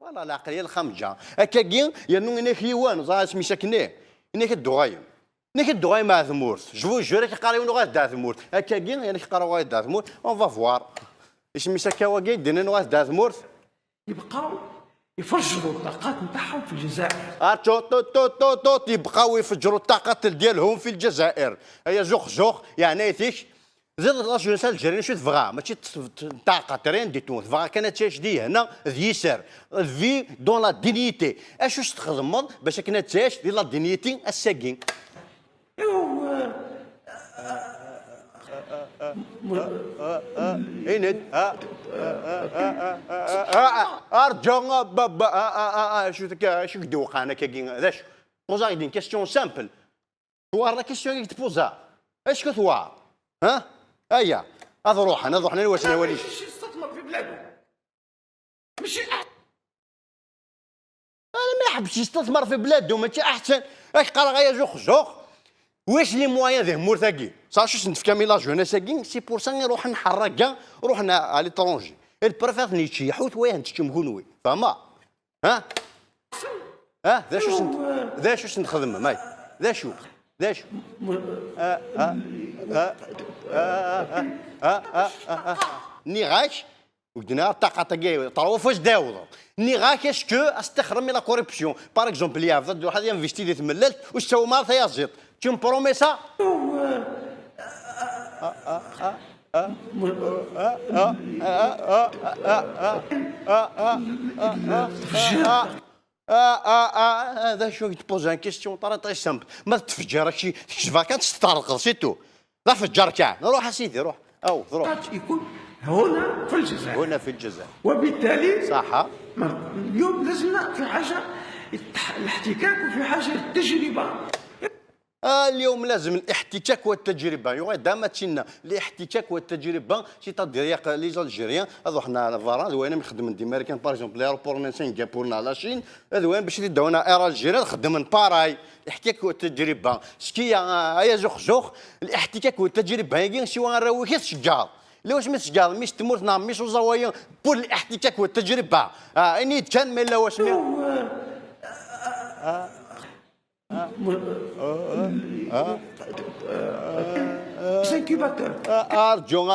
فوالا العقليه الخمجه هكاكي ينو انا حيوان زعما سمي ساكنيه انا كدوغايم انا كدوغايم مع ثمورت جو جوري كيقراو غير دا ثمورت هكاكي انا كيقراو غير دا ثمورت اون فافوار اسمي ساكاوا كاي دينا غير دا ثمورت يبقاو يفجروا الطاقات نتاعهم في الجزائر. تو تو تو تو تو يبقاو يفجروا الطاقات ديالهم في الجزائر هيا زوخ زوخ يعني تيك زيد لا جونس الجزائريين شو تبغى ماشي طاقه ترين دي تونس تبغى كانت تشدي هنا ذيسر في دون لا دينيتي اشو تخدم باش كانت تعيش دي لا دينيتي الساكين ايند ارجع بابا شو دوق انا كاين علاش بوزا دي كيستيون سامبل توار لا كيستيون اللي تبوزا اش كتوار ها هيا هذا روح انا واش انا وليش يستثمر في بلاده ماشي انا ما يحبش يستثمر في بلاده ماشي احسن اش قال غيا زوخ زوخ واش لي موان ذي مورتاكي صافي نتف كامل لا جونيس كي سي بور سا نروح نحرق كاع روحنا على ليترونجي البريفير نيتشي حوت وين تشم كونوي فما ها ذا شو نخدم ماي ذا شو نيغاش ودنا طاقه تاكي طراو فاش داوض نيغاك اسكو استخرم لا كوربسيون باغ اكزومبل يا فضل واحد انفيستي دي تمللت واش تو مارثا يا زيط تشم بروميسا هذا شو تبوز ان كيستيون طري سامبل ما تفجر شي فاكانس تطرق سيتو لا فجر كاع روح اسيدي روح او روح يكون هنا في الجزائر وبالتالي صح اليوم لازمنا في حاجه الاحتكاك وفي حاجه التجربه اليوم لازم الاحتكاك والتجربه يوغي داما تشينا الاحتكاك والتجربه سي تادير لي زالجيريان هذو حنا فاران ذوين نخدم دي امريكان باغ اكزومبل ايروبور من سنغافور لا شين ذوين باش يداونا اير الجيريان نخدم باراي الاحتكاك والتجربه سكيا هيا زوخ الاحتكاك والتجربه هي شي وان راهو كي تشجار لا واش ما تشجار مش تموت نعم مش زوايا بور الاحتكاك والتجربه اني كان ما لا واش سانكيباتور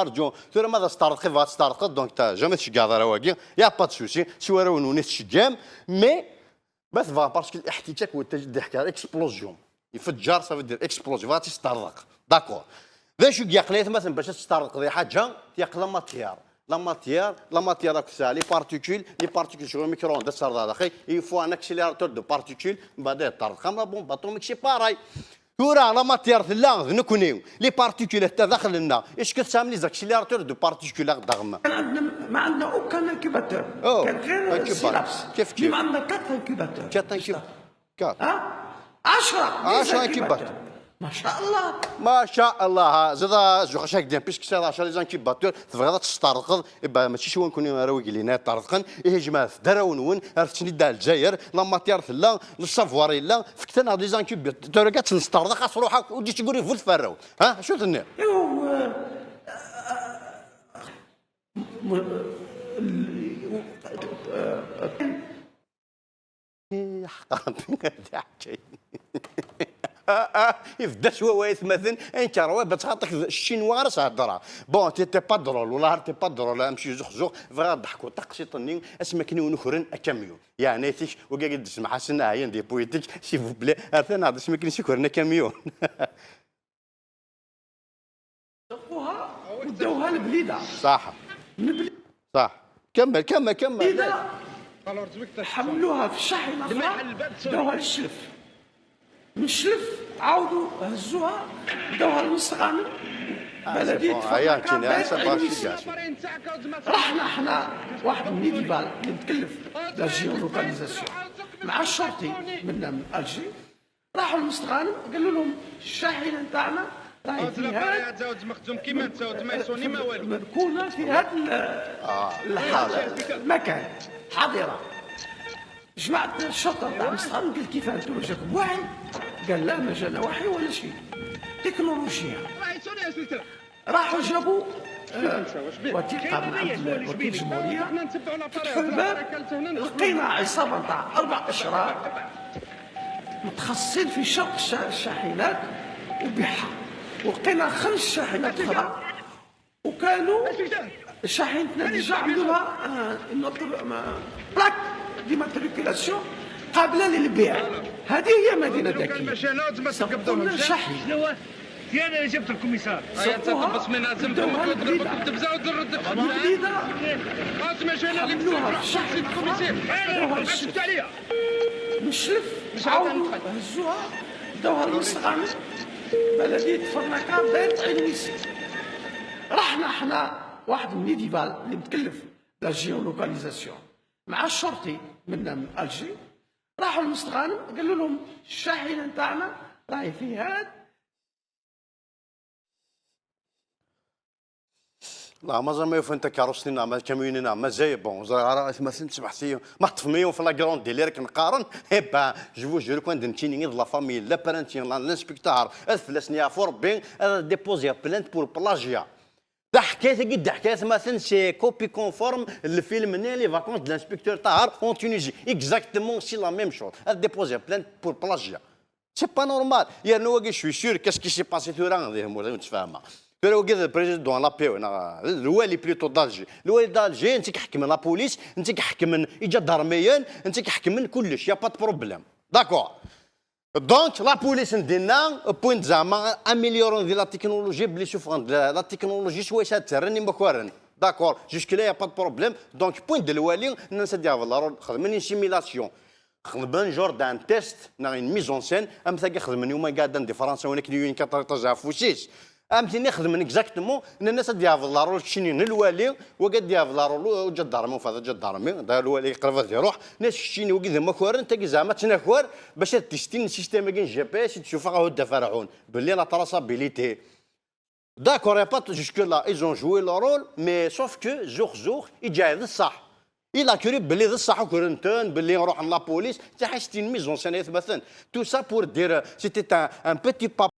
ارجو ثم ماذا ستارت دونك تا جامي تشكاض راه واقي يا با تسوسي سوا راه نوني تشجام مي بس فا باسكو الاحتكاك والتجديد اكسبلوزيون يفجر صافي دير اكسبلوزيون فاتي تسترق داكور ذا شو يقليت مثلا باش تسترق ذي حاجه يقلا ماتيار لا ماتيار راك تسع لي بارتيكول شغل ميكرو اون صار هذا اخي يفو ان اكسيليراتور دو بارتيكول من بعد يطرد خمره بومب اتوميك شي باراي تورا لا ماتيار لا نكونيو لي بارتيكول حتى داخل لنا اش كتسام لي زاكسيليراتور دو بارتيكول دغما ما عندنا اوكان انكيباتور كان غير سيلابس كيف ما عندنا 4 انكيباتور 10 انكيباتور ما شاء الله ما شاء الله زاد جو شاك ديال بيسك سي 10 لي زانكيباتور تبغي تسترقض يبقى ماشي شي نكون راوي لينا طرقن ايه جماعه دراون عرفتني دا الجزائر لا ماتيار لا السافوار لا فكتنا لي زانكيباتور كتنسترق خاص روحك ودي تقول لي فول فراو ها شو تنير حقا يفدا شويه مثلا انت راه بتعطيك الشينوا راه هضره بون تي با درول ولا تي با درول امشي زوخ فغا ضحكوا طقسي طنين اسما كنيون اخرين كاميون يعني تيك وقاعد تسمع حسن هاي دي بويتيك سي فو بلي انا هذا اسما كني شكرنا كاميون ودوها البليده صح صح كمل حملوها في الشاحنه داوها للشلف من الشلف عاودوا هزوها داوها للمستغانم بلديه رحنا احنا واحد من ليديبال نتكلف لا جيو لوكاليزاسيون مع الشرطي من الجي راحوا للمستغانم قالوا لهم الشاحنه نتاعنا راهي فيها تزود مخزوم كيما تزود ما يسوني ما والو مركونه في هذا المكان حاضره جماعة الشرطة تاع المستغانم قال كيف انتم جاكم وعي؟ قال لا ما جانا وحي ولا شيء تكنولوجيا راحوا جابوا وثيقه من عند وكيل الجمهوريه فتحوا الباب لقينا عصابه نتاع 4 اشرار متخصصين في شق الشاحنات وبيعها، ولقينا 5 شاحنات اخرى وكانوا شاحنتنا ديجا عندها بلاك ديماتريكولاسيون قابله للبيع. هذه هي مدينه ذكيه. سقطوا شاحن يا انا جبت الكوميسار بس من لازمكم تضربوا تبزاو تردك جديده مشينا حملوها في الشحن انا شفت عليها مشرف عاودوا هزوها داوها للمستقبل بلديه فرناكا دارت عينيسي. رحنا احنا واحد من ليديفال اللي متكلف لا جيولوكاليزاسيون مع الشرطي منا من الجي، راحوا للمستغانم قالوا لهم الشاحنه نتاعنا راهي في هاد لا مازال ما يوفن كاروسين نعمل كاميونين نعمل زي بون زغارة مثلا تسمح فيهم ما تفهميهم في لا كروند ديلير كنقارن با جو جو كون دنتيني لا فامي لا برانتي لانسبكتور الفلاس نيافور بين ديبوزي بلانت بور بلاجيا دا حكايه قد حكايه مثلا سي كوبي كونفورم الفيلم لي فاكونس دو لانسبكتور طاهر اون تونيزي اكزاكتومون سي لا ميم شوز ديبوزي بلانت بور بلاجيا سي با نورمال يا نواقي شوي سور كاس كي سي باسي تورا غادي نتفاهمها فلو كذا البريزيدون لابيو الوالي بليتو دالجي الوالي دالجي انت كحكم لا بوليس انت كحكم جدارميين انت كحكم كلش يا با بروبليم داكور دونك لا بوليس ندينا بوينت زعما اميليورون دي لا تكنولوجي بلي شوف لا تكنولوجي شويه ترني مكورن داكور جوسك لا يا با بروبليم دونك بوينت ديال الوالي الناس ديال فالارو خدمني سيميلاسيون خدمن جور دان تيست نا اون ميزون سين ام ثاقي خدمن يوم قاعدين دي فرنسا ونك نيوين كترجع فوسيس امتي نخدم اكزاكتومون ان الناس ديافلارو شنين الوالي وقد ديافلارو جدارمي وفاذا جدارمي دا الوالي قرب يروح ناس شيني وقد مكور انت زعما تنكور باش تيستين سيستيم كاين جي بي اس تشوف غا هدا فرعون باللي لا تراسابيليتي داكور يا با جوسك لا ايزون جوي لو رول مي سوف كو زوخ يجي هذا الصح إلا كوري بلي ذا الصح كورنتون بلي نروح لا بوليس حتى حاجتين ميزون سين مثلا تو سا بور دير سيتي ان بيتي با